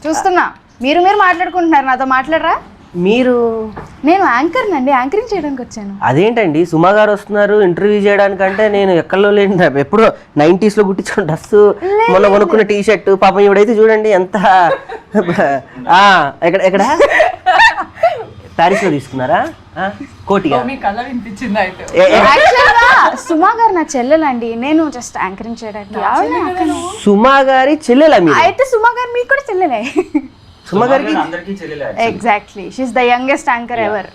చూస్తున్నా మీరు మాట్లాడుకుంటున్నారు, నాతో మాట్లాడరా? మీరు నేను యాంకర్ నండి, యాంకరింగ్ చేయడానికి వచ్చాను. అదేంటండి సుమా గారు వస్తున్నారు ఇంటర్వ్యూ చేయడానికంటే నేను ఎక్కడో లేని ఎప్పుడో 90s లో కుట్టించుకున్న డ్రెస్, మొన్న కొనుక్కున్న టీ షర్ట్, పాపం ఇవిడైతే చూడండి ఎంత ఎక్కడ ప్యారిస్ లో తీసుకున్నారా కోటిగా? సుమా గారు నా చెల్లెలండి, నేను జస్ట్ యాంకరింగ్ చేయడానికి. సుమా గారి చెల్లెలా మీరు? అయితే సుమా గారు మీకు కూడా చెల్లెలే. సుమా గారికి exactly, she is the youngest anchor ever.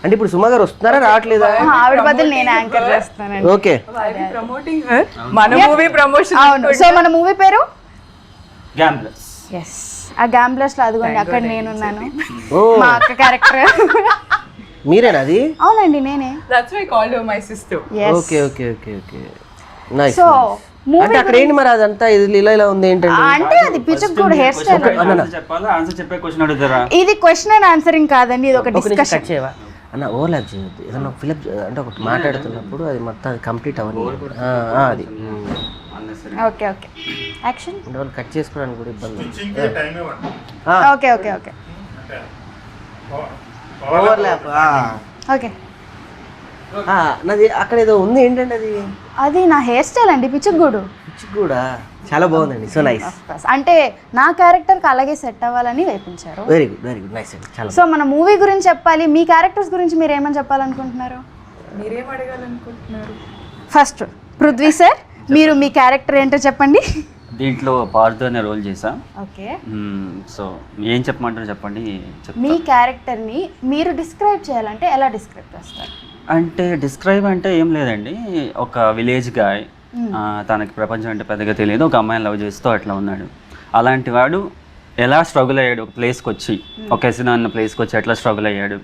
అంటే ఇప్పుడు సుమా గారు వస్తున్నారా రావట్లేదా? ఆవిడ బదులు నేను యాంకర్ చేస్తానండి. ఓకే, మన మూవీ ప్రమోషన్. అవును, సో మన మూవీ పేరు గ్యాంబ్లర్స్. yes, ఆ గ్యాంబ్లర్స్ లో అదిగోండి అక్కడ నేనున్నాను, మా అక్క క్యారెక్టర్. మీరేనా అది? అవునండి నేనే. That's why I called her my sister. Okay okay okay okay, nice. So అంటే అక్కడ ఏంటి మరి అదంతా ఇది ఇలా ఉంది ఏంటంటే? అంటే అది పిచ్చుకోడు హెయిర్ స్టైల్. చెప్పాలా ఆన్సర్ చెప్పే క్వశ్చన్ అడుగుతారా? ఇది క్వశ్చన్ అండ్ ఆన్సరింగ్ కాదండి, ఇది ఒక డిస్కషన్. చేయవా అన్న? ఓవర్లాప్ చేయొద్దు, ఏదన్నా ఫిలప్ అంటే ఒకటి మాట్లాడుతున్నప్పుడు అది మొత్తం కంప్లీట్ అవ్వని అది. Okay okay, action. అంటే వాళ్ళు కట్ చేసుకోవడానికి కూడా ఇబ్బంది. Okay okay okay, overlap. Okay, నాది అక్కడ ఏదో ఉంది ఏంటంటే అది? అది నా హెయిర్ స్టైల్ అండి, పిచ్చుగూడు. కూడా చాలా బాగుందండి, సో నైస్. అంటే నా క్యారెక్టర్కి అలాగే సెట్ అవ్వాలని వేపించారు. Very good very good, nice అండి, చాలా. సో మన మూవీ గురించి చెప్పాలి, మీ క్యారెక్టర్స్ గురించి మీరు ఏమని చెప్పాలనుకుంటున్నారు? మీరేం అడగాలనుకుంటున్నారు? ఫస్ట్ పృథ్వీ సార్, మీరు మీ క్యారెక్టర్ ఏంటో చెప్పండి. దీంట్లో పార్థు అనే రోల్ చేసా. ఓకే, సో ఏం చెప్పమంటారు చెప్పండి. మీ క్యారెక్టర్ని మీరు డిస్క్రైబ్ చేయాలంటే ఎలా డిస్క్రైబ్ చేస్తారు? అంటే డిస్క్రైబ్ అంటే ఏం లేదండి, ఒక విలేజ్ గాయ్, తనకి ప్రపంచం అంటే పెద్దగా తెలియదు, ఒక అమ్మాయిని లవ్ చేస్తూ అట్లా ఉన్నాడు. అలాంటి వాడు ఎలా స్ట్రగుల్ అయ్యాడు ఒక ప్లేస్కి వచ్చి, ఒక ఎసినా అన్న ప్లేస్కి వచ్చి ఎట్లా స్ట్రగుల్ అయ్యాడు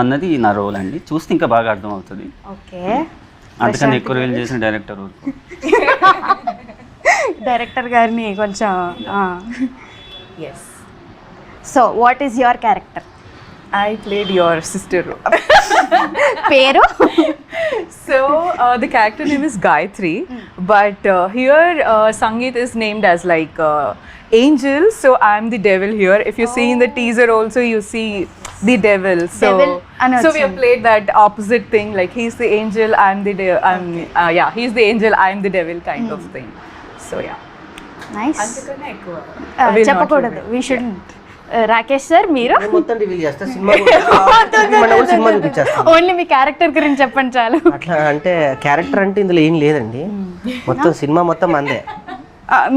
అన్నది నా రోల్ అండి. చూస్తే ఇంకా బాగా అర్థం అవుతుంది. ఓకే, అందుకని ఎక్కువ రివీల్ చేసిన డైరెక్టర్ డైరెక్టర్ గారిని కొంచెం. Yes, so what is your character? I played your sister role. పేరు? So the character name is Gayatri, but here Sangeet is named as like angel, so I'm the devil here. If you see in the teaser also you see the devil, so we have played that opposite thing, like he's the angel, I'm the yeah, he's the angel, I'm the devil kind of thing. So yeah, nice. అంతకన్నా ఎక్కువ చెప్పకూడదు, we shouldn't. Rakesh sir, మీరు మొత్తం reveal చేస్తా, cinema చూపించేస్తా. Only మీ character గురించి చెప్పండి చాలు. అట్లా అంటే క్యారెక్టర్ అంటే ఇందులో ఏం లేదండి, మొత్తం సినిమా మొత్తం మందే.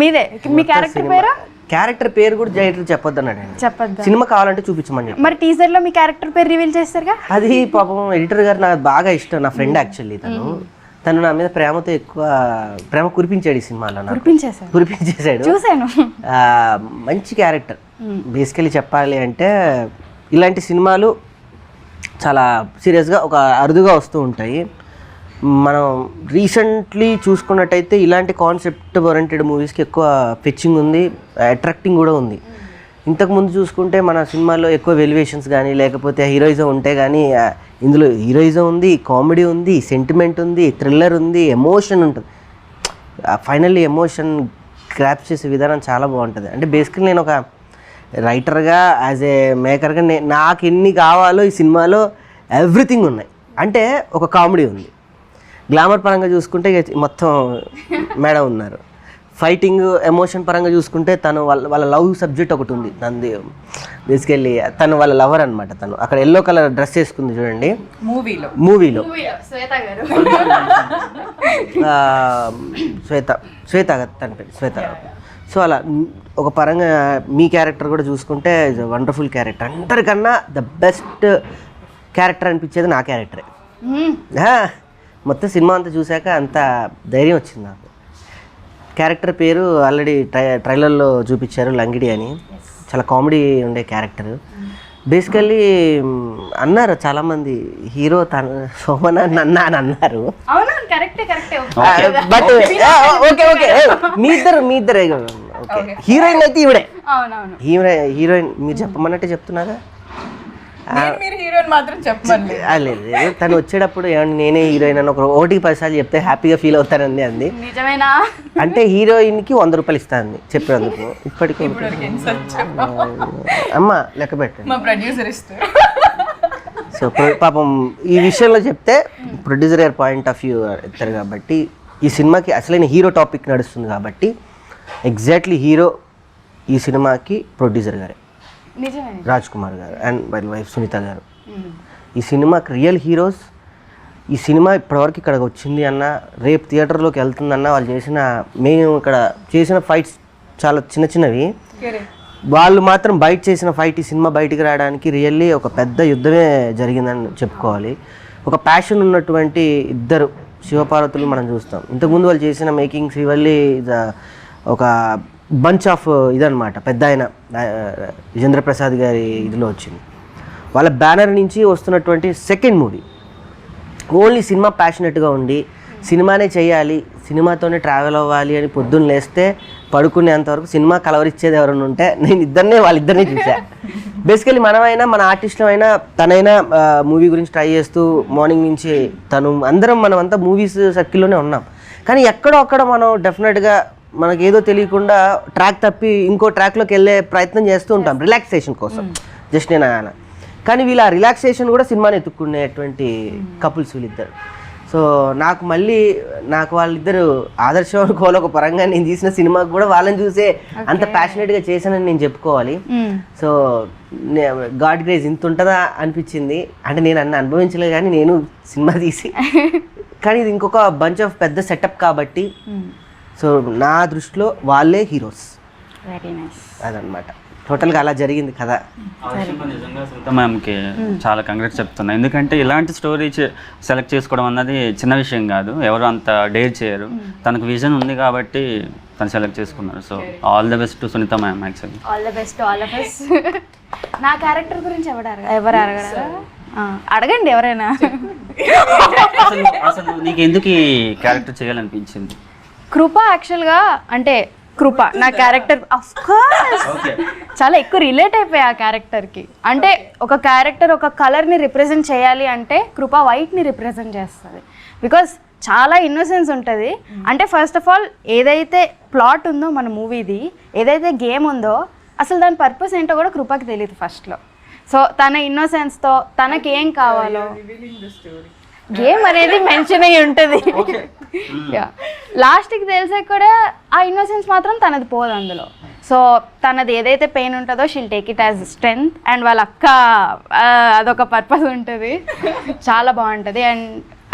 మీదే. మీ క్యారెక్టర్ పేరు? క్యారెక్టర్ పేరు కూడా డైరెక్టర్ చెప్పొద్దు అన్నాడండి. చెప్పొద్దు, సినిమా కావాలంటే చూపించమని. మరి టీజర్ లో మీ క్యారెక్టర్ పేరు రివీల్ చేస్తారుగా? అది పాపం ఎడిటర్ గారు నాకు బాగా ఇష్టం, నా ఫ్రెండ్ యాక్చువల్లీ. తను నా మీద ప్రేమతో ఎక్కువ ప్రేమ కురిపించాడు ఈ సినిమాలో. కురిపించేశాడు, చూసాను. మంచి క్యారెక్టర్. బేసికలీ చెప్పాలి అంటే ఇలాంటి సినిమాలు చాలా సీరియస్గా ఒక అరుదుగా వస్తూ ఉంటాయి. మనం రీసెంట్లీ చూసుకున్నట్టయితే ఇలాంటి కాన్సెప్ట్ ఓరియంటెడ్ మూవీస్కి ఎక్కువ ఫెచ్చింగ్ ఉంది, అట్రాక్టింగ్ కూడా ఉంది. ఇంతకుముందు చూసుకుంటే మన సినిమాల్లో ఎక్కువ వెలివేషన్స్ కానీ లేకపోతే హీరోయిజం ఉంటే కానీ, ఇందులో హీరోయిజం ఉంది, కామెడీ ఉంది, సెంటిమెంట్ ఉంది, థ్రిల్లర్ ఉంది, ఎమోషన్ ఉంటుంది. ఫైనల్లీ ఎమోషన్ గ్రాప్ చేసే విధానం చాలా బాగుంటుంది. అంటే బేసికలీ నేను ఒక రైటర్గా, యాజ్ ఏ మేకర్గా నాకు ఎన్ని కావాలో ఈ సినిమాలో ఎవ్రీథింగ్ ఉన్నాయి. అంటే ఒక కామెడీ ఉంది, గ్లామర్ పరంగా చూసుకుంటే మొత్తం మేడం ఉన్నారు, ఫైటింగ్ ఎమోషన్ పరంగా చూసుకుంటే తను వాళ్ళ లవ్ సబ్జెక్ట్ ఒకటి ఉంది. నంది బేసికల్లీ తను వాళ్ళ లవర్ అనమాట. తను అక్కడ ఎల్లో కలర్ డ్రెస్ వేసుకుంది చూడండి మూవీలో శ్వేత తన పేరు శ్వేత. సో అలా ఒక పరంగా మీ క్యారెక్టర్ కూడా చూసుకుంటే వండర్ఫుల్ క్యారెక్టర్. అందరికన్నా ద బెస్ట్ క్యారెక్టర్ అనిపించేది నా క్యారెక్టరే. మొత్తం సినిమా అంతా చూశాక అంత ధైర్యం వచ్చింది నాకు. క్యారెక్టర్ పేరు ఆల్రెడీ ట్రైలర్లో చూపించారు, లంగిడి అని. చాలా కామెడీ ఉండే క్యారెక్టర్. బేసికల్లీ అన్నారు చాలామంది, హీరో తన సోమన్ అని అన్నారు. బట్ ఓకే ఓకే, మీ ఇద్దరే హీరోయిన్ అయితే ఈవిడే. హీరోయిన్ మీరు చెప్పమన్నట్టే చెప్తున్నాగా. మీరు హీరోయిన్ మాత్రం చెప్పండి. లేదు లేదు, తను వచ్చేటప్పుడు ఏమన్నా నేనే హీరోయిన్ అని ఒకటికి 10 సార్లు చెప్తే హ్యాపీగా ఫీల్ అవుతానండి అంది. నిజమేనా? అంటే హీరోయిన్కి 100 రూపాయలు ఇస్తాను చెప్పేందుకు. ఇప్పటికీ అమ్మ లెక్క పెట్టండి. మా ప్రొడ్యూసర్ ఇస్తారు. సో పాపం ఈ విషయంలో చెప్తే ప్రొడ్యూసర్ గారి పాయింట్ ఆఫ్ వ్యూ ఇస్తారు కాబట్టి ఈ సినిమాకి అసలైన హీరో టాపిక్ నడుస్తుంది కాబట్టి ఎగ్జాక్ట్లీ హీరో ఈ సినిమాకి ప్రొడ్యూసర్ గారే, నిజమే. రాజ్ కుమార్ గారు అండ్ వాళ్ళ వైఫ్ సునీత గారు. ఈ సినిమాకి రియల్ హీరోస్. ఈ సినిమా ఇప్పటివరకు ఇక్కడికి వచ్చింది అన్న, రేపు థియేటర్లోకి వెళ్తుందన్న, వాళ్ళు మేము ఇక్కడ చేసిన ఫైట్స్ చాలా చిన్న చిన్నవి, వాళ్ళు మాత్రం బయట చేసిన ఫైట్ ఈ సినిమా బయటికి రావడానికి రియల్లీ ఒక పెద్ద యుద్ధమే జరిగిందని చెప్పుకోవాలి. ఒక ప్యాషన్ ఉన్నటువంటి ఇద్దరు శివపార్వతులు మనం చూస్తాం. ఇంతకుముందు వాళ్ళు చేసిన మేకింగ్ శ్రీవల్లి ఒక బంచ్ ఆఫ్ ఇదనమాట, పెద్ద ఆయన విజేంద్ర ప్రసాద్ గారి ఇదిలో వచ్చింది. వాళ్ళ బ్యానర్ నుంచి వస్తున్నటువంటి సెకండ్ మూవీ. ఓన్లీ సినిమా ప్యాషనెట్గా ఉండి సినిమానే చేయాలి, సినిమాతోనే ట్రావెల్ అవ్వాలి అని పొద్దున్న లేస్తే పడుకునేంతవరకు సినిమా కలవరిచ్చేది ఎవరైనా ఉంటే నేను వాళ్ళిద్దరిని చూశాను. బేసికలీ మనమైనా మన ఆర్టిస్టులమైనా తనైనా మూవీ గురించి ట్రై చేస్తూ మార్నింగ్ నుంచి మనమంతా మూవీస్ సర్కిల్లోనే ఉన్నాం. కానీ ఎక్కడో అక్కడ మనం డెఫినెట్గా మనకి ఏదో తెలియకుండా ట్రాక్ తప్పి ఇంకో ట్రాక్లోకి వెళ్ళే ప్రయత్నం చేస్తూ ఉంటాం రిలాక్సేషన్ కోసం. జస్ట్ నేను కానీ వీళ్ళ రిలాక్సేషన్ కూడా సినిమాని ఎత్తుక్కునేటువంటి కపుల్స్ వీళ్ళిద్దరు. సో నాకు వాళ్ళిద్దరు ఆదర్శం అనుకోవాలి. ఒక పరంగా నేను తీసిన సినిమాకు కూడా వాళ్ళని చూసే అంత ప్యాషనెట్గా చేశానని నేను చెప్పుకోవాలి. సో గాడ్ గ్రేస్ ఇంత ఉంటుందా అనిపించింది. అంటే నేను అనుభవించలేదు కానీ నేను సినిమా తీసి, కానీ ఇది ఇంకొక బంచ్ ఆఫ్ పెద్ద సెటప్ కాబట్టి సో నా దృష్టిలో వాళ్ళే హీరోస్. Very nice. అదనమాట టోటల్గా అలా జరిగింది కదా. నిజంగా సునీత మ్యామ్కి చాలా కంగ్రాట్స్ చెప్తున్నా. ఎందుకంటే ఇలాంటి స్టోరీ సెలెక్ట్ చేసుకోవడం అన్నది చిన్న విషయం కాదు, ఎవరు అంత డేర్ చేయరు. తనకు విజన్ ఉంది కాబట్టి తను సెలెక్ట్ చేసుకున్నారు. So all the best to Sunitha ma'am. Actually all the best all of us. నా క్యారెక్టర్ గురించి ఎవరు అడగరా? అడగండి ఎవరైనా. అసలు నీకు ఎందుకు ఈ క్యారెక్టర్ చేయాలనిపించింది? కృప యాక్చువల్గా అంటే కృప నా క్యారెక్టర్ అఫ్ కోర్స్ చాలా ఎక్కువ రిలేట్ అయిపోయా ఆ క్యారెక్టర్కి. అంటే ఒక క్యారెక్టర్ ఒక కలర్ని రిప్రజెంట్ చేయాలి అంటే కృప వైట్ని రిప్రజెంట్ చేస్తుంది. బికాస్ చాలా ఇన్నోసెన్స్ ఉంటుంది. అంటే ఫస్ట్ ఆఫ్ ఆల్ ఏదైతే ప్లాట్ ఉందో మన మూవీది, ఏదైతే గేమ్ ఉందో అసలు దాని పర్పస్ ఏంటో కూడా కృపకి తెలియదు ఫస్ట్లో. సో తన ఇన్నోసెన్స్తో తనకేం కావాలో గేమ్ అనేది మెన్షన్ అయ్యి ఉంటుంది. లాస్ట్కి తెలిసే కూడా ఆ ఇన్నోసెన్స్ మాత్రం తనది పోదు అందులో. సో తనది ఏదైతే పెయిన్ ఉంటుందో she'll take it as strength. And వాళ్ళ అక్క అదొక పర్పస్ ఉంటుంది. చాలా బాగుంటుంది. అండ్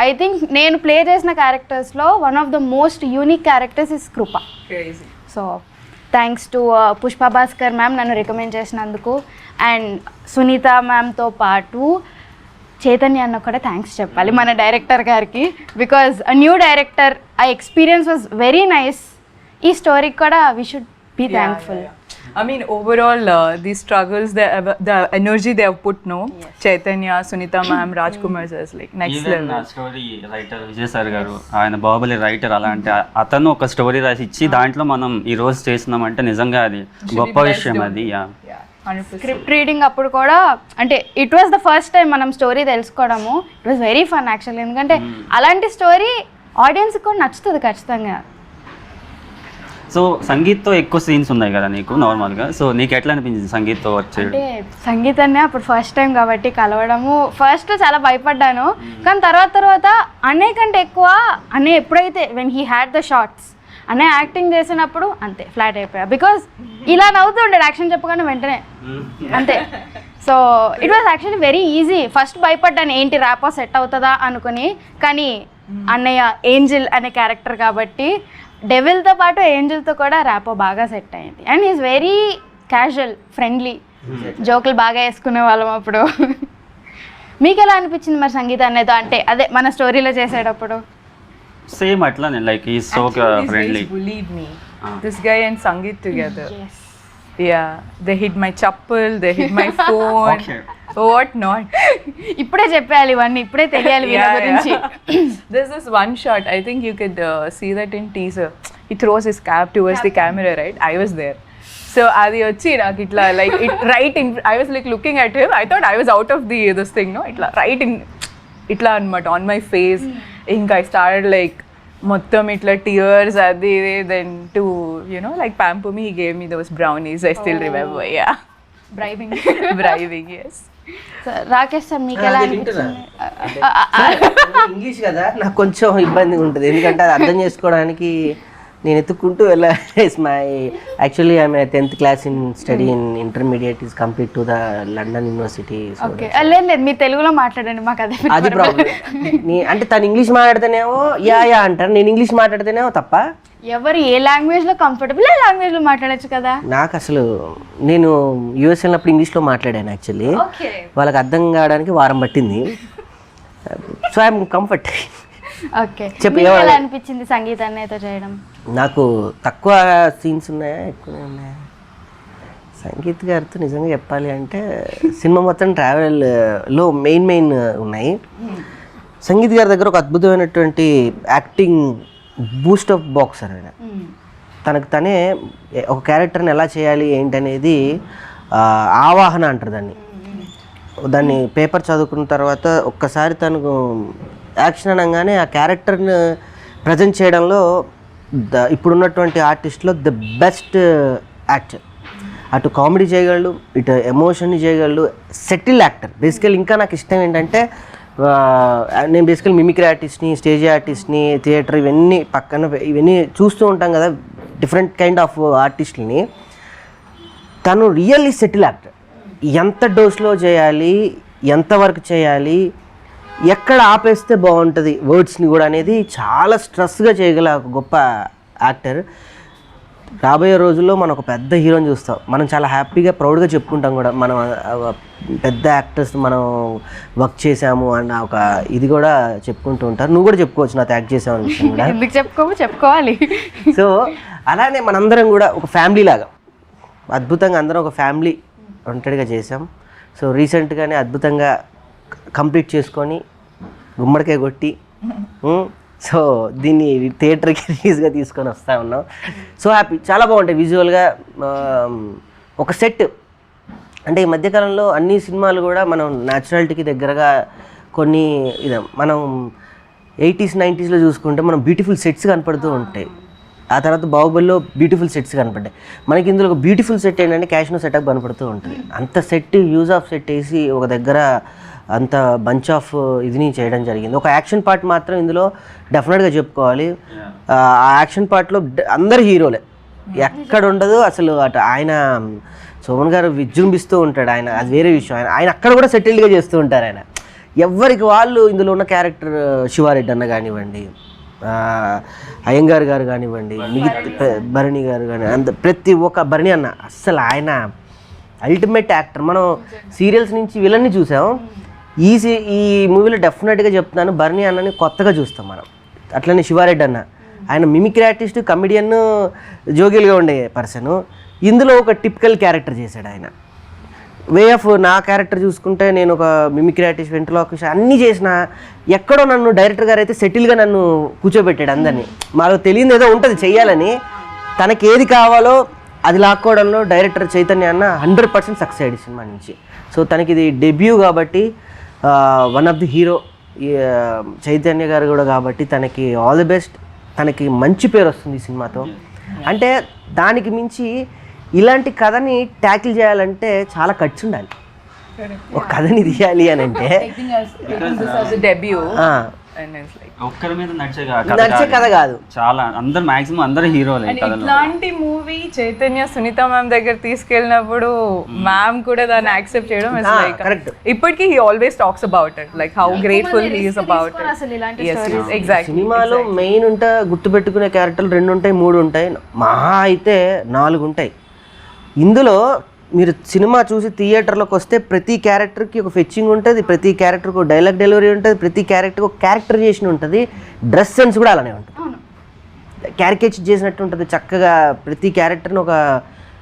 ఐ థింక్ నేను ప్లే చేసిన క్యారెక్టర్స్లో one of the most unique characters is Kripa. So thanks to Pushpa Bhaskar ma'am నన్ను రికమెండ్ చేసినందుకు. అండ్ సునీత మ్యామ్తో పాటు చైతన్య అన్న కూడా థ్యాంక్స్ చెప్పాలి మన డైరెక్టర్ గారికి. బికాజ్ అ న్యూ డైరెక్టర్, ఆ ఎక్స్పీరియన్స్ వాజ్ వెరీ నైస్. ఈ స్టోరీకి కూడా we should be thankful. I mean, overall, the struggles, the energy they have put, no? Yes. Chaitanya, Sunita ma'am, Rajkumar sir is like next level. Story writer Vijay sir గారు, ఆయన Baahubali writer. అలాంటి అతను ఒక story రాసి ఇచ్చి దాంట్లో మనం ఈ రోజు చేస్తున్నామంటే నిజంగా అది గొప్ప విషయం. అది స్క్రిప్ట్ రీడింగ్ అప్పుడు కూడా అంటే it was the first time మనం స్టోరీ తెలుసుకోవడము. It was very fun actually. ఎందుకంటే అలాంటి స్టోరీ ఆడియన్స్కి కూడా నచ్చుతుంది ఖచ్చితంగా. సో సంగీత్తో ఎక్కువ సీన్స్ ఉన్నాయి కదా నీకు నార్మల్గా. సో నీకు ఎట్లా అనిపించింది సంగీత్తో వర్క్ చేయడం? అంటే సంగీత్ అనే అప్పుడు ఫస్ట్ టైం కాబట్టి కలవడము ఫస్ట్ చాలా భయపడ్డాను. కానీ తర్వాత అనే కంటే ఎక్కువ అనే ఎప్పుడైతే when he had the shorts అనే యాక్టింగ్ చేసినప్పుడు అంతే ఫ్లాట్ అయిపోయా. బికాజ్ ఇలా నవ్వుతుండే యాక్షన్ చెప్పగానే వెంటనే అంతే. So it was actually very easy. First భయపడ్డాను ఏంటి ర్యాపో సెట్ అవుతుందా అనుకుని. కానీ అన్నయ్య ఏంజిల్ అనే క్యారెక్టర్ కాబట్టి డెవిల్తో పాటు ఏంజిల్తో కూడా ర్యాపో బాగా సెట్ అయింది. And is very casual, friendly, జోకులు బాగా వేసుకునే వాళ్ళం అప్పుడు. మీకు ఎలా అనిపించింది మరి సంగీత అనేది? అంటే అదే మన స్టోరీలో చేసేటప్పుడు సేమ్ అట్లానే లైక్ ఈ so friendly. Bullied me. This guy and Sangeet together. Yes. Yeah, they hid my chappal, they hid my phone. Okay. What not? ఇప్పుడే చెప్పాలి ఇవన్నీ, ఇప్పుడే తెలియాలి వీళ్ళ గురించి. There's this one shot, I think you could see that in teaser. He throws his cap towards the camera, right? I was there. So అది వచ్చి నాకు ఇట్లా like it right in I was like looking at him I thought I was out of the this thing no ఇట్లా right in ఇట్లా అనమాట on my face. ఇంకా I started like మొత్తం ఇట్లా టీయర్స్ అది then to you know like pamper me he gave me those brownies I still remember. Yeah, బ్రైవింగ్ ఎస్. Rakesh sir మీకు ఎలా అనిపించింది? ఇంగ్లీష్ కదా నాకు కొంచెం ఇబ్బందిగా ఉంటుంది, ఎందుకంటే అది అర్థం చేసుకోవడానికి నేను ఎత్తుక్కుంటూ వెళ్ళాలి. My actually I'm 10th class in study in intermediate is complete to the London university. Okay, లేదు మీరు తెలుగులో మాట్లాడండి, మాకు అదే అది ప్రాబ్లం. అంటే తను ఇంగ్లీష్ మాట్లాడితేనేమో యా అంటారు, నేను ఇంగ్లీష్ మాట్లాడితేనేమో తప్ప. ఎవరు ఏ లాంగ్వేజ్లో కంఫర్టబుల్ ఆ లాంగ్వేజ్లో మాట్లాడచ్చు కదా. నాకు అసలు నేను యూఎస్ వెళ్ళినప్పుడు ఇంగ్లీష్లో మాట్లాడాను యాక్చువల్లీ, వాళ్ళకి అర్థం కావడానికి వారం పట్టింది. So I'm comfort. ఓకే, మీకు ఎలా అనిపించింది సంగీత అన్నయ్యతో చేయడం? నాకు తక్కువ సీన్స్ ఉన్నాయా ఎక్కువ ఉన్నాయా? సంగీత్ గారితో నిజంగా చెప్పాలి అంటే సినిమా మొత్తం ట్రావెల్లో మెయిన్ ఉన్నాయి. సంగీత్ గారి దగ్గర ఒక అద్భుతమైనటువంటి యాక్టింగ్ బూస్ట్ ఆఫ్ బాక్సర్ ఆయన. తనకు తనే ఒక క్యారెక్టర్ని ఎలా చేయాలి ఏంటనేది ఆవాహన అంటారు దాన్ని పేపర్ చదువుకున్న తర్వాత ఒక్కసారి తనకు యాక్షన్ అనగానే ఆ క్యారెక్టర్ని ప్రజెంట్ చేయడంలో ఇప్పుడున్నటువంటి ఆర్టిస్ట్లో ద బెస్ట్ యాక్టర్. అటు కామెడీ చేయగలడు, ఇటు ఎమోషన్ని చేయగలడు, సెటిల్ యాక్టర్. బేసికల్ ఇంకా నాకు ఇష్టం ఏంటంటే నేను బేసికల్ మిమిక్రీ ఆర్టిస్ట్ని, స్టేజ్ ఆర్టిస్ట్ని, థియేటర్ ఇవన్నీ చూస్తూ ఉంటాం కదా, డిఫరెంట్ కైండ్ ఆఫ్ ఆర్టిస్టులని. తను రియల్లీ సెటిల్ యాక్టర్. ఎంత డోస్లో చేయాలి, ఎంత వర్క్ చేయాలి, ఎక్కడ ఆపేస్తే బాగుంటుంది వర్డ్స్ని కూడా అనేది చాలా స్ట్రెస్గా చేయగల ఒక గొప్ప యాక్టర్. రాబోయే రోజుల్లో మనం ఒక పెద్ద హీరోని చూస్తాం. మనం చాలా హ్యాపీగా ప్రౌడ్గా చెప్పుకుంటాం కూడా, మనం పెద్ద యాక్టర్స్ మనం వర్క్ చేసాము అన్న ఒక ఇది కూడా చెప్పుకుంటూ ఉంటారు. నువ్వు కూడా చెప్పుకోవచ్చు నాతో యాక్ట్ చేసావు అనే విషయం కూడా. ఎందుకు చెప్పుకోవాలి. సో అలానే మనందరం కూడా ఒక ఫ్యామిలీ లాగా అద్భుతంగా అందరం ఒక ఫ్యామిలీ ఒంటరిగా చేసాం. సో రీసెంట్గానే అద్భుతంగా కంప్లీట్ చేసుకొని గుమ్మడికాయ కొట్టి సో దీన్ని థియేటర్కి రిలీజ్గా తీసుకొని వస్తూ ఉన్నాం. సో హ్యాపీ, చాలా బాగుంటాయి విజువల్గా. ఒక సెట్ అంటే ఈ మధ్యకాలంలో అన్ని సినిమాలు కూడా మనం న్యాచురాలిటీకి దగ్గరగా కొన్ని మనం 80s 90sలో చూసుకుంటే మనం బ్యూటిఫుల్ సెట్స్ కనపడుతూ ఉంటాయి. ఆ తర్వాత బాహుబలిలో బ్యూటిఫుల్ సెట్స్ కనపడ్డాయి. మనకి ఇందులో ఒక బ్యూటిఫుల్ సెట్ ఏంటంటే క్యాష్నో సెటప్ కనపడుతూ ఉంటుంది. అంత సెట్ యూజ్ ఆఫ్ సెట్ వేసి ఒక దగ్గర అంత బంచ్ ఆఫ్ ఇదిని చేయడం జరిగింది. ఒక యాక్షన్ పార్ట్ మాత్రం ఇందులో డెఫినెట్గా చెప్పుకోవాలి. ఆ యాక్షన్ పార్ట్లో అందరు హీరోలే, ఎక్కడ ఉండదు అసలు. అటు ఆయన సోమన్ గారు విజృంభిస్తూ ఉంటాడు, ఆయన అది వేరే విషయం. ఆయన అక్కడ కూడా సెటిల్డ్గా చేస్తూ ఉంటారు. ఆయన ఎవరికి వాళ్ళు ఇందులో ఉన్న క్యారెక్టర్, శివారెడ్డి అన్న కానివ్వండి, అయ్యంగార్ గారు కానివ్వండి, మిగతా భరణి గారు కానీ, అంత ప్రతి ఒక్క భరణి అన్న అస్సలు ఆయన అల్టిమేట్ యాక్టర్. మనం సీరియల్స్ నుంచి విలన్ని చూసాం, ఈ మూవీలో డెఫినెట్గా చెప్తున్నాను భరణి అన్నని కొత్తగా చూస్తాం మనం. అట్లనే శివారెడ్డి అన్న, ఆయన మిమిక్రీ ఆర్టిస్ట్, కమెడియన్, జోగిల్గా ఉండే పర్సన్. ఇందులో ఒక టిపికల్ క్యారెక్టర్ చేశాడు ఆయన. వే ఆఫ్ నా క్యారెక్టర్ చూసుకుంటే నేను ఒక మిమిక్రీ ఆర్టిస్ట్, వెంట్రలోకిస్ట్ అన్నీ చేసిన, ఎక్కడో నన్ను డైరెక్టర్ గారు అయితే సెటిల్గా నన్ను కూర్చోబెట్టాడు అందరినీ. మాకు తెలియదు ఏదో ఉంటుంది చెయ్యాలని, తనకి ఏది కావాలో అది లాక్కోవడంలో డైరెక్టర్ చైతన్య అన్న 100% సక్సెస్ అయ్యాడు సినిమా నుంచి. సో తనకి ఇది డెబ్యూ కాబట్టి one of the hero Chaitanya గారు కూడా కాబట్టి తనకి ఆల్ ది బెస్ట్. తనకి మంచి పేరు వస్తుంది ఈ సినిమాతో. అంటే దానికి మించి ఇలాంటి కథని ట్యాకిల్ చేయాలంటే చాలా ఖర్చు ఉండాలి. ఒక కథని తీయాలి అని అంటే ఒక్కరి మీద నడిచే కథ కాదు, చాలా అందరు మాక్సిమం అందరు హీరోలే. ఇట్లాంటి మూవీ చైతన్య సునీత మ్యామ్ దగ్గర తీసుకెళ్ళినప్పుడు మ్యామ్ కూడా దాన్ని యాక్సెప్ట్ చేయడం ఇస్ లైక్ కరెక్ట్. ఇప్పటికీ he always talks about it, like how grateful he is about it. Exactly సినిమాలో మెయిన్ ఉంటే గుర్తుపెట్టుకునే క్యారెక్టర్లు 2 ఉంటాయి 3 ఉంటాయి, మహా అయితే 4 ఉంటాయి. ఇందులో మీరు సినిమా చూసి థియేటర్లోకి వస్తే ప్రతి క్యారెక్టర్కి ఒక ఫెచ్చింగ్ ఉంటుంది, ప్రతి క్యారెక్టర్కి ఒక డైలాగ్ డెలివరీ ఉంటుంది, ప్రతి క్యారెక్టర్కి ఒక క్యారెక్టరైజేషన్ ఉంటుంది, డ్రెస్ సెన్స్ కూడా అలానే ఉంటుంది, క్యారికేచర్ చేసినట్టు ఉంటుంది. చక్కగా ప్రతి క్యారెక్టర్ని ఒక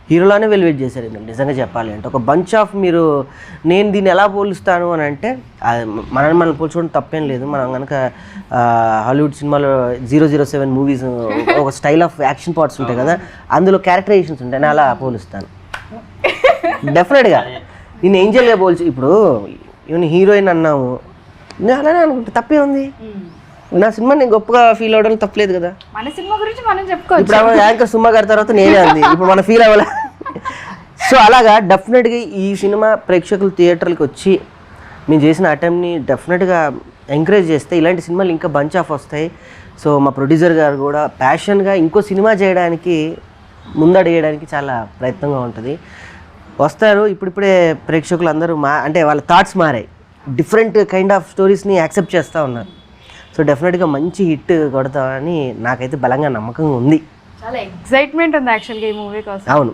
హీరోలానే వెలివేట్ చేశారు ఇందులో నిజంగా చెప్పాలి అంటే. ఒక బంచ్ ఆఫ్ మీరు నేను దీన్ని ఎలా పోలుస్తాను అని అంటే మనం పోల్చుకోవడం తప్పేం లేదు. మనం కనుక హాలీవుడ్ సినిమాలో 007 మూవీస్ ఒక స్టైల్ ఆఫ్ యాక్షన్ పార్ట్స్ ఉంటాయి కదా, అందులో క్యారెక్టరైజేషన్స్ ఉంటాయి, నేను అలా పోలుస్తాను డెఫినెట్గా. నేను ఏంజల్గా పోల్చి ఇప్పుడు ఈవెన్ హీరోయిన్ అన్నాము, నేను అలానే అనుకుంటా, తప్పే ఉంది. నా సినిమా నేను గొప్పగా ఫీల్ అవ్వడం తప్పలేదు కదా. మన సినిమా గురించి మనం చెప్పుకోవచ్చు. ఇప్పుడు యాంకర్ సుమా గారి తర్వాత నేనే అంది, ఇప్పుడు మనం ఫీల్ అవ్వాలి. సో అలాగా డెఫినెట్గా ఈ సినిమా ప్రేక్షకులు థియేటర్లకు వచ్చి మేము చేసిన అటెంప్ట్ని డెఫినెట్గా ఎంకరేజ్ చేస్తే ఇలాంటి సినిమాలు ఇంకా బంచ్ ఆఫ్ వస్తాయి. సో మా ప్రొడ్యూసర్ గారు కూడా ప్యాషన్గా ఇంకో సినిమా చేయడానికి ముందడిగేయడానికి చాలా ప్రయత్నంగా ఉంటుంది. వస్తారు ఇప్పుడిప్పుడే ప్రేక్షకులు అందరూ అంటే వాళ్ళ థాట్స్ మారాయి, డిఫరెంట్ కైండ్ ఆఫ్ స్టోరీస్ని యాక్సెప్ట్ చేస్తూ ఉన్నారు. సో డెఫినెట్గా మంచి హిట్ కొడతామని నాకైతే బలంగా నమ్మకంగా ఉంది. చాలా ఎక్సైట్మెంట్ ఉంది యాక్చువల్గా ఈ మూవీ కోసం. అవును,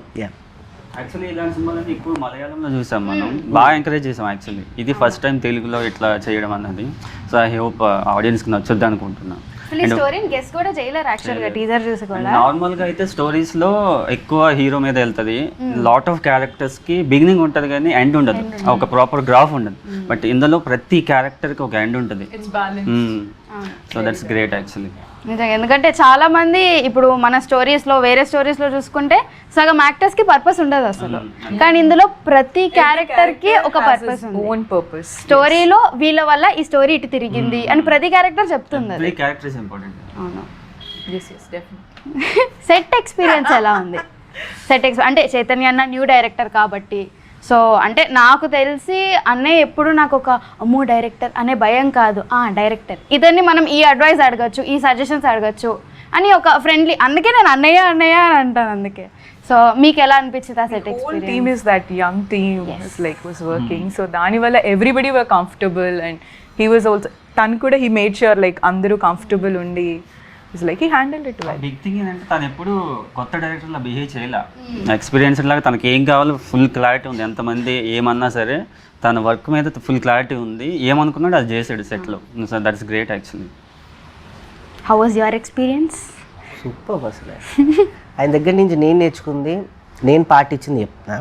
యాక్చువల్లీ ఇలాంటి సినిమాలని ఎక్కువ మలయాళంలో చూసాం మనం, బాగా ఎంకరేజ్ చేసాం యాక్చువల్లీ. ఇది ఫస్ట్ టైం తెలుగులో ఇట్లా చేయడం అన్నది. సో ఐ హోప్ ఆడియన్స్కి నచ్చుద్ది అనుకుంటున్నాను. ఈ స్టోరీని గెస్ కూడా చేయలేరు యాక్చువల్గా టీజర్ చూసి కూడా. నార్మల్గా అయితే స్టోరీస్లో ఎక్కువ హీరో మీద వెళ్తుంది, లాట్ ఆఫ్ క్యారెక్టర్స్కి బిగినింగ్ ఉంటుంది కానీ ఎండ్ ఉండదు, ఒక ప్రాపర్ గ్రాఫ్ ఉండదు. బట్ ఇందులో ప్రతి క్యారెక్టర్కి ఒక ఎండ్ ఉంటుంది. So that's great actually. నిజంగా, ఎందుకంటే చాలా మంది ఇప్పుడు మన స్టోరీస్లో వేరే స్టోరీస్లో చూసుకుంటే సగం యాక్టర్స్కి పర్పస్ ఉండదు అసలు, కానీ ఇందులో ప్రతి క్యారెక్టర్కి ఒక పర్పస్ ఉంది. స్టోరీలో వీళ్ళ వల్ల ఈ స్టోరీ ఇటు తిరిగింది అని ప్రతి క్యారెక్టర్ చెప్తుంది. అవును. సెట్ ఎక్స్పీరియన్స్ ఎలా ఉంది? అంటే చైతన్య అన్న న్యూ డైరెక్టర్ కాబట్టి, సో అంటే నాకు తెలిసి అన్నయ్య ఎప్పుడు నాకు ఒక అమ్మో డైరెక్టర్ అనే భయం కాదు, డైరెక్టర్ ఇతన్ని మనం ఈ అడ్వైస్ అడగచ్చు, ఈ సజెషన్స్ అడగచ్చు అని ఒక ఫ్రెండ్లీ, అందుకే నేను అన్నయ్య అని అంటాను. అందుకే సో మీకు ఎలా అనిపించింది ఆ set experience? Team is that young team was working, so దానివల్ల everybody were comfortable and he was also, తను కూడా హీ మేడ్ ష్యూర్ లైక్ అందరూ కంఫర్టబుల్ ఉండి, it's like he handled it well. Big thing ఏంటంటే తను ఎప్పుడు కొత్త డైరెక్టర్లా బిహేవ్ చేయలే, ఎక్స్పీరియన్స్ లాగా తనకి ఏం కావాలో ఫుల్ క్లారిటీ ఉంది. ఎంతమంది ఏమన్నా సరే తన వర్క్ మీద ఫుల్ క్లారిటీ ఉంది, ఏమనుకున్నాడు అది చేసాడు సెట్లో. So that's great actually. How was your experience? Super అసలు. ఆయన దగ్గర నుంచి నేను నేర్చుకుంది, నేను పాటించింది చెప్తున్నా.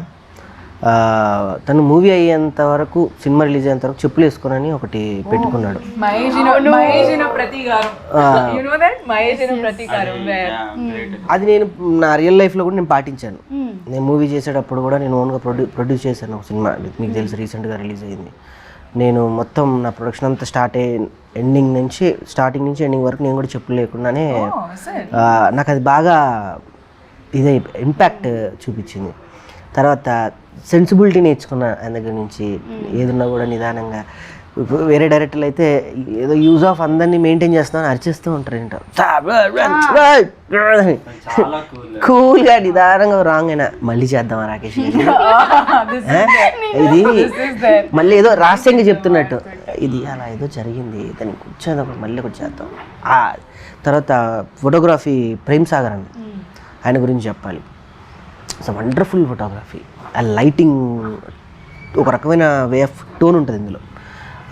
తను మూవీ అయ్యేంత వరకు, సినిమా రిలీజ్ అయ్యేంత వరకు చెప్పులు వేసుకోనని ఒకటి పెట్టుకున్నాడు. అది నేను నా రియల్ లైఫ్లో కూడా నేను పాటించాను. నేను మూవీ చేసేటప్పుడు కూడా నేను ఓన్గా ప్రొడ్యూస్ చేశాను ఒక సినిమా, మీకు తెలుసు రీసెంట్గా రిలీజ్ అయ్యింది. నేను మొత్తం నా ప్రొడక్షన్ అంతా స్టార్టింగ్ నుంచి ఎండింగ్ వరకు నేను కూడా చెప్పులు లేకుండానే, నాకు అది బాగా ఇదే ఇంపాక్ట్ చూపించింది. తర్వాత సెన్సిబిలిటీ నేర్చుకున్నా ఆయన దగ్గర నుంచి. ఏదన్నా కూడా నిదానంగా, వేరే డైరెక్టర్లు అయితే ఏదో యూజ్ ఆఫ్ అందరినీ మెయింటైన్ చేస్తామని అరిచేస్తూ ఉంటారు ఏంటో, కూల్గా నిదానంగా రాంగ్ అయినా మళ్ళీ చేద్దామా రాకేష్ ఇది మళ్ళీ ఏదో రహస్యంగా చెప్తున్నట్టు, ఇది అలా ఏదో జరిగింది దానికి కూర్చోదప్పుడు మళ్ళీ ఒకటి చేద్దాం. తర్వాత ఫోటోగ్రఫీ ప్రేమ్ సాగర్ అండి, ఆయన గురించి చెప్పాలి. It's wonderful photography. ఆ లైటింగ్ ఒక రకమైన వే ఆఫ్ టోన్ ఉంటుంది ఇందులో.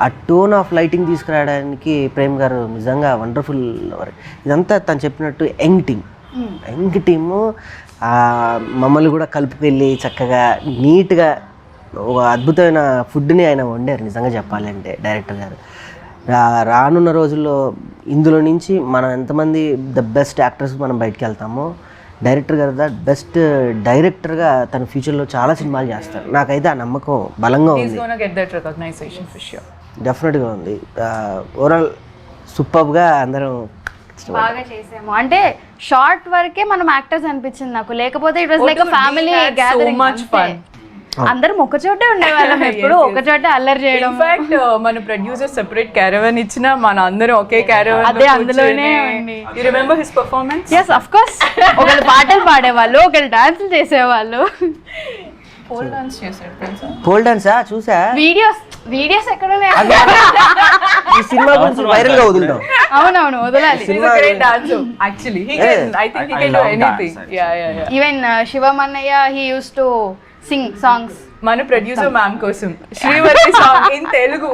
ఆ టోన్ ఆఫ్ లైటింగ్ తీసుకురావడానికి ప్రేమ్ గారు నిజంగా వండర్ఫుల్. ఇదంతా తను చెప్పినట్టు యంగ్ టీము మమ్మల్ని కూడా కలుపుకెళ్ళి చక్కగా నీట్గా ఒక అద్భుతమైన ఫుడ్ని ఆయన వండారు నిజంగా చెప్పాలంటే డైరెక్టర్ గారు. రానున్న రోజుల్లో ఇందులో నుంచి మనం ఎంతమంది ద బెస్ట్ యాక్టర్స్ మనం బయటకు వెళ్తామో, డైరెక్టర్ గారు బెస్ట్ డైరెక్టర్గా తన ఫ్యూచర్లో చాలా సినిమాలు చేస్తారు. నాకైతే ఆ నమ్మకం బలంగా ఉంది, డెఫినెట్గా ఉంది. ఓవరాల్ సూపర్గా అందరం బాగా చేసాము. అంటే షార్ట్ వరకే మనం యాక్టర్స్ అనిపించింది నాకు, లేకపోతే it was like family gathering. అందరం ఒక చోటే ఉండేవాళ్ళం, ఎప్పుడు ఒక చోటే అల్లరి చేయడం. ఇన్ఫాక్ట్ మన ప్రొడ్యూసర్ సెపరేట్ క్యారవన్ ఇచ్చినా మన అందరం ఒకే క్యారవన్ అదే అందులోనే ఉండి. You remember his performance? yes of course. ఒకళ్ళు పాటలు పాడేవాళ్ళు, ఒకళ్ళు డాన్సులు చేసేవాళ్ళు. పోల్ డాన్స్ చేశారు తెలుసా? పోల్ డాన్సా చూసా? వీడియోస్ ఎక్కడ ఉన్నాయి? ఈ సినిమా గురించి వైరల్ గా వదులుతాం. అవునవును వదలాలి. He's a great dancer actually. He can, I think he can do anything. Yeah. Even Shivam Annaya, he used to sing songs. మన ప్రొడ్యూసర్ మ్యామ్ కోసం శ్రీవల్లి సాంగ్ ఇన్ తెలుగు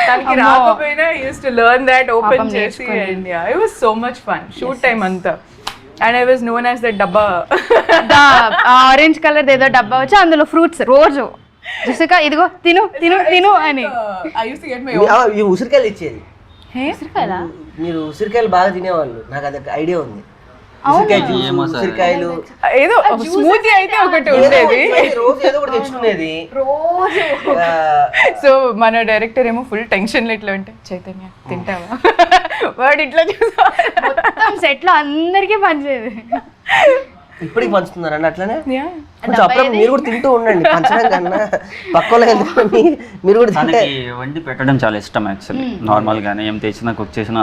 తనకి రాకపోయినా he used to learn that open చేసి, and yeah, it was so much fun. Shoot time అంతా And I was known as the dabba. Orange colour ఏదో డబ్బా వచ్చి అందులో ఫ్రూట్స్ రోజు జెసికా ఇదిగో తిను తిను తిను అని. I used to get my own. ఈ ఉసిరికాయలు ఇచ్చేది, ఉసిరికాయలా? మీరు ఉసిరికాయలు బాగా తినేవాళ్ళు, నాకు అది ఐడియా ఉంది. ఉసిరికాయ జ్యూస్, ఉసిరికాయలు ఏదో స్మూతీ అయితే ఒకటి ఉండేది. రోజు ఏదో ఒకటి తెచ్చుకునేది రోజు. సో మన డైరెక్టర్ ఏమో ఫుల్ టెన్షన్ ఇట్లా ఉంటే చైతన్య తింటావా వాడు ఇట్లా చూసా మొత్తం సెట్ లో అందరికీ పంచేది. ఇప్పటికి పంచుతున్నారండి అట్లనే? కొంచెం అప్పుడు మీరు కూడా తింటూ ఉండండి, పంచడం కన్నా పక్కలో ఎందుకని మీరు కూడా తింటే. తనకి వండి పెట్టడం చాలా ఇష్టం యాక్చువల్లీ. నార్మల్గానే ఏం తెచ్చినా కుక్ చేసినా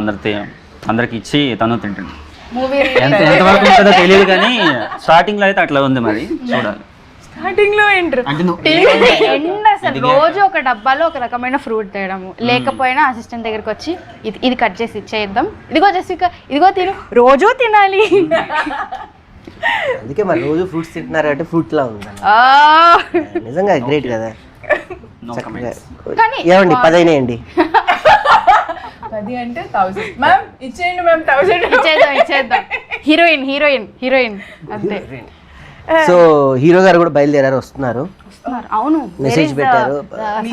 అందరికి ఇచ్చి తను తింటుంది. మూవీ ఎంతవరకు ఉంటుందో తెలియదు కానీ స్టార్టింగ్లో అయితే అట్లా ఉంది, మరి చూడాలి. స్టార్టింగ్ లో ఏంటర్ ఎండ్ అసలు రోజు ఒక డబ్బాలో ఒక రకమైన ఫ్రూట్ తేయడము, లేకపోయినా అసిస్టెంట్ దగ్గరికి వచ్చి ఇది కట్ చేసి ఇచ్చేద్దాం, ఇదిగో జెసికా ఇదిగో తిను, రోజు తినాలి. అందుకే మరి రోజు ఫ్రూట్స్ తింటున్నారు అంటే ఫ్రూట్ లా ఉంది నిజంగా. గ్రేట్ కదా. కానీ ఏమండి 10 అయినాయండి. 10 అంటే 1000 మ్యామ్ ఇచ్చేయండి మ్యామ్ 1000 ఇచ్చేద్దాం. హీరోయిన్ అంతే. సో హీరో గారు కూడా బయలుదేరారు, వస్తున్నారు. అవును, మెసేజ్ పెట్టారు.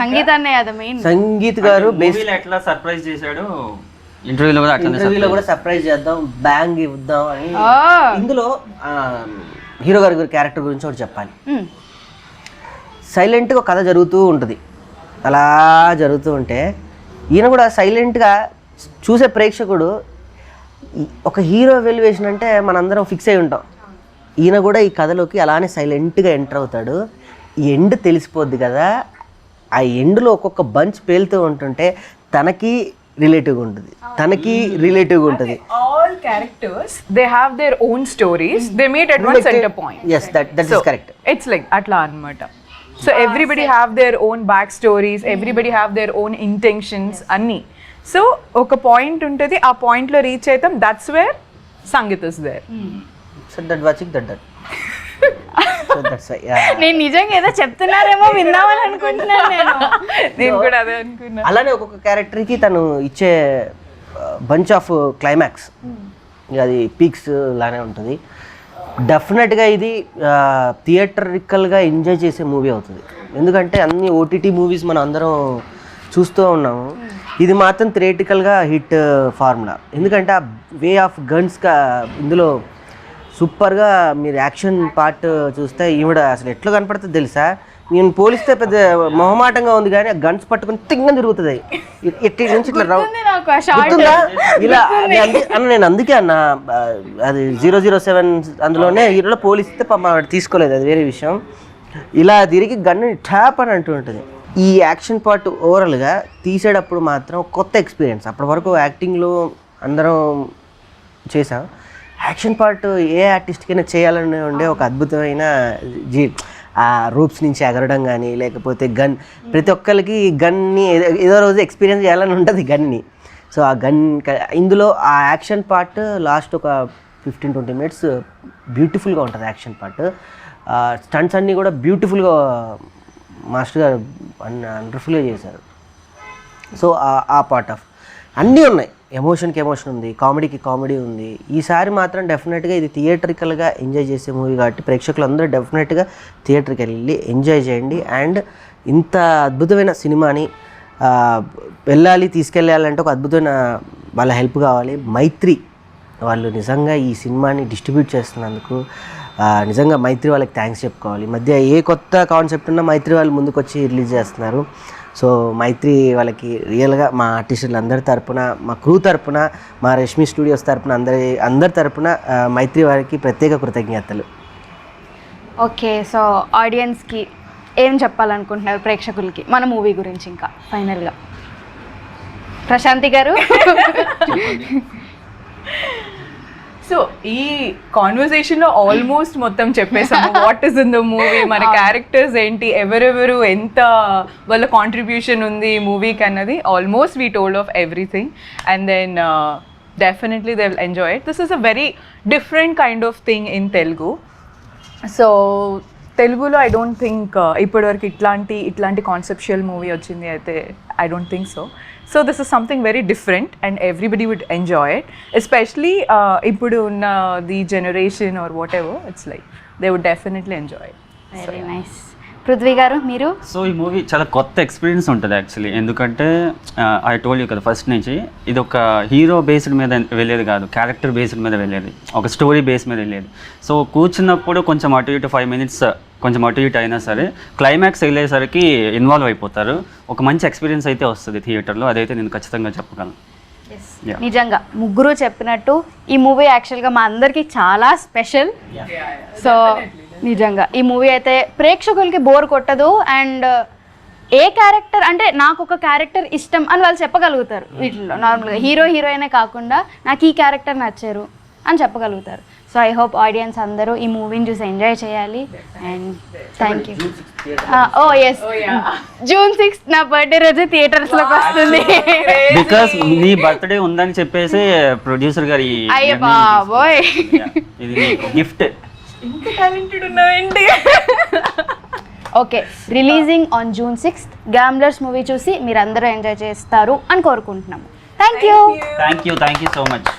సంగీతాన్ని అది మెయిన్. సంగీత్ గారు మూవీలో ఎట్లా సర్ప్రైజ్ చేశాడు, ఇంటర్వ్యూలో కూడా అట్లా ఇంటర్వ్యూలో కూడా సర్ప్రైజ్ చేద్దాం, బ్యాంగ్ ఇద్దాం అని. ఇందులో హీరో గారి క్యారెక్టర్ గురించి ఒకటి చెప్పాలి. సైలెంట్గా కథ జరుగుతూ ఉంటుంది, అలా జరుగుతూ ఉంటే ఈయన కూడా సైలెంట్గా చూసే ప్రేక్షకుడు ఒక హీరో వెలివేషన్ అంటే మనందరం ఫిక్స్ అయి ఉంటాం. ఈయన కూడా ఈ కథలోకి అలానే సైలెంట్గా ఎంటర్ అవుతాడు. ఈ ఎండ్ తెలిసిపోద్ది కదా, ఆ ఎండ్లో ఒక్కొక్క బంచ్ పేలుతూ ఉంటుంటే తనకి రిలేటివ్గా ఉంటుంది, తనకి రిలేటివ్గా ఉంటుంది. all characters they have their own stories, they meet at one center point. Yes, that is correct. It's like atla anamata. So everybody have their own back stories, everybody have their own intentions anni. So oka point untadi, aa point lo reach aitam, that's where Sangeet is there. So that watching that so that's why నేను నిజంగా ఏదో చెప్తున్నారేమో విందామని అనుకుంటున్నాను నేను కూడా అదే అనుకున్నా. అలానే ఒక్కొక్క క్యారెక్టర్కి తను ఇచ్చే బంచ్ ఆఫ్ క్లైమాక్స్ అది పీక్స్ లానే ఉంటుంది. డెఫినెట్గా ఇది థియేటరికల్గా ఎంజాయ్ చేసే మూవీ అవుతుంది. ఎందుకంటే అన్ని ఓటీటీ మూవీస్ మనం అందరం చూస్తూ ఉన్నాము, ఇది మాత్రం థియేటికల్గా హిట్ ఫార్ములా. ఎందుకంటే ఆ వే ఆఫ్ గన్స్గా ఇందులో సూపర్గా మీరు యాక్షన్ పార్ట్ చూస్తే ఈవిడ అసలు ఎట్లా కనపడుతుంది తెలుసా, నేను పోలిస్తే పెద్ద మొహమాటంగా ఉంది కానీ ఆ గన్స్ పట్టుకుని తింగ తిరుగుతుంది ఎట్టి నుంచి ఇట్లా గుర్తుందా ఇలా నేను అందుకే అన్న అది 007 అందులోనే హీరోలో పోలిస్తే తీసుకోలేదు, అది వేరే విషయం. ఇలా తిరిగి గన్ను ట్యాప్ అని అంటూ ఉంటుంది. ఈ యాక్షన్ పార్ట్ ఓవరాల్గా తీసేటప్పుడు మాత్రం కొత్త ఎక్స్పీరియన్స్. అప్పటి వరకు యాక్టింగ్లో అందరం చేసాం, యాక్షన్ పార్ట్ ఏ ఆర్టిస్ట్కైనా చేయాలని ఉండే ఒక అద్భుతమైన ఆ రూప్స్ నుంచి ఎగరడం కానీ లేకపోతే గన్, ప్రతి ఒక్కరికి గన్ని ఏదో రోజు ఎక్స్పీరియన్స్ చేయాలని ఉంటుంది గన్ని. సో ఆ గన్ ఇందులో ఆ యాక్షన్ పార్ట్ లాస్ట్ ఒక 15-20 minutes బ్యూటిఫుల్గా ఉంటుంది యాక్షన్ పార్ట్. స్టంట్స్ అన్నీ కూడా బ్యూటిఫుల్గా మాస్టర్ గారు వండర్ఫుల్గా చేశారు. సో ఆ పార్ట్ ఆఫ్ అన్నీ ఉన్నాయి, ఎమోషన్కి ఎమోషన్ ఉంది, కామెడీకి కామెడీ ఉంది. ఈసారి మాత్రం డెఫినెట్గా ఇది థియేటరికల్గా ఎంజాయ్ చేసే మూవీ కాబట్టి ప్రేక్షకులు అందరూ డెఫినెట్గా థియేటర్కి వెళ్ళి ఎంజాయ్ చేయండి. అండ్ ఇంత అద్భుతమైన సినిమాని వెళ్ళాలి తీసుకెళ్ళాలంటే ఒక అద్భుతమైన వాళ్ళ హెల్ప్ కావాలి. మైత్రి వాళ్ళు నిజంగా ఈ సినిమాని డిస్ట్రిబ్యూట్ చేస్తున్నందుకు నిజంగా మైత్రి వాళ్ళకి థ్యాంక్స్ చెప్పుకోవాలి. ఈ మధ్య ఏ కొత్త కాన్సెప్ట్ ఉన్నా మైత్రి వాళ్ళు ముందుకు వచ్చి రిలీజ్ చేస్తున్నారు. సో మైత్రి వాళ్ళకి రియల్గా మా ఆర్టిస్టులు అందరి తరపున, మా క్రూ తరపున, మా రష్మి స్టూడియోస్ తరపున అందరి తరపున మైత్రి వారికి ప్రత్యేక కృతజ్ఞతలు. ఓకే, సో ఆడియన్స్కి ఏం చెప్పాలనుకుంటున్నారు ప్రేక్షకులకి మన మూవీ గురించి? ఇంకా ఫైనల్గా ప్రశాంతి గారు. సో ఈ కాన్వర్సేషన్ లో ఆల్మోస్ట్ మొత్తం చెప్పేసాము. What is in the movie, మన క్యారెక్టర్స్ ఏంటి, ఎవరెవరు ఎంత వాళ్ళ కాంట్రిబ్యూషన్ ఉంది మూవీకి అన్నది. Almost we told of everything and then definitely they will enjoy it. This is a very different kind of thing in Telugu. So తెలుగులో ఐ డోంట్ థింక్ ఇప్పటివరకు ఇట్లాంటి కాన్సెప్షువల్ మూవీ వచ్చింది అయితే I don't think so. So this is something very different and everybody would enjoy it, especially ఇప్పుడు ఉన్న the generation or what ever, it's like they would definitely enjoy it. Very nice. Prithvi గారు మీరు? So ఈ movie చాలా కొత్త experience ఉంటుంది actually. ఎందుకంటే I told you కదా ఫస్ట్ నుంచి, ఇది ఒక హీరో బేస్డ్ మీద వెళ్ళేది కాదు, క్యారెక్టర్ బేస్డ్ మీద వెళ్ళేది, ఒక స్టోరీ బేస్ మీద వెళ్ళేది. సో కూర్చున్నప్పుడు కొంచెం అటు ఇటు 5 minutes కొంచెం అటు ఇటు అయినా సరే క్లైమాక్స్ వెళ్ళేసరికి ఇన్వాల్వ్ అయిపోతారు. ఒక మంచి ఎక్స్పీరియన్స్ అయితే వస్తుంది థియేటర్లో, అదైతే నేను ఖచ్చితంగా చెప్పగలను. Yeah. నిజంగా ముగ్గురు చెప్పినట్టు ఈ మూవీ యాక్చువల్గా మా అందరికీ చాలా స్పెషల్. సో నిజంగా ఈ మూవీ అయితే ప్రేక్షకులకి బోర్ కొట్టదు. అండ్ ఏ క్యారెక్టర్ అంటే నాకు ఒక క్యారెక్టర్ ఇష్టం అని వాళ్ళు చెప్పగలుగుతారు. వీటిలో నార్మల్గా హీరో హీరోయినే కాకుండా నాకు ఈ క్యారెక్టర్ నచ్చారు అని చెప్పగలుగుతారు. సో ఐ హోప్ ఆడియన్స్ అందరూ ఈ మూవీని చూసి ఎంజాయ్ చేయాలి. And thank you. Oh yes, June 6th నా బర్త్డే రోజు థియేటర్స్లోకి వస్తుంది. బికాస్ నీ బర్త్డే ఉందని చెప్పేసి ప్రొడ్యూసర్ గారు అయ్య బాబోయ్, ఇది గిఫ్ట్. ఇంత టాలెంటెడ్ ఉన్నావేంటి? Okay, releasing on June 6th gamblers movie చూసి మీరు అందరూ ఎంజాయ్ చేస్తారు అని కోరుకుంటున్నాము. Thank you so much.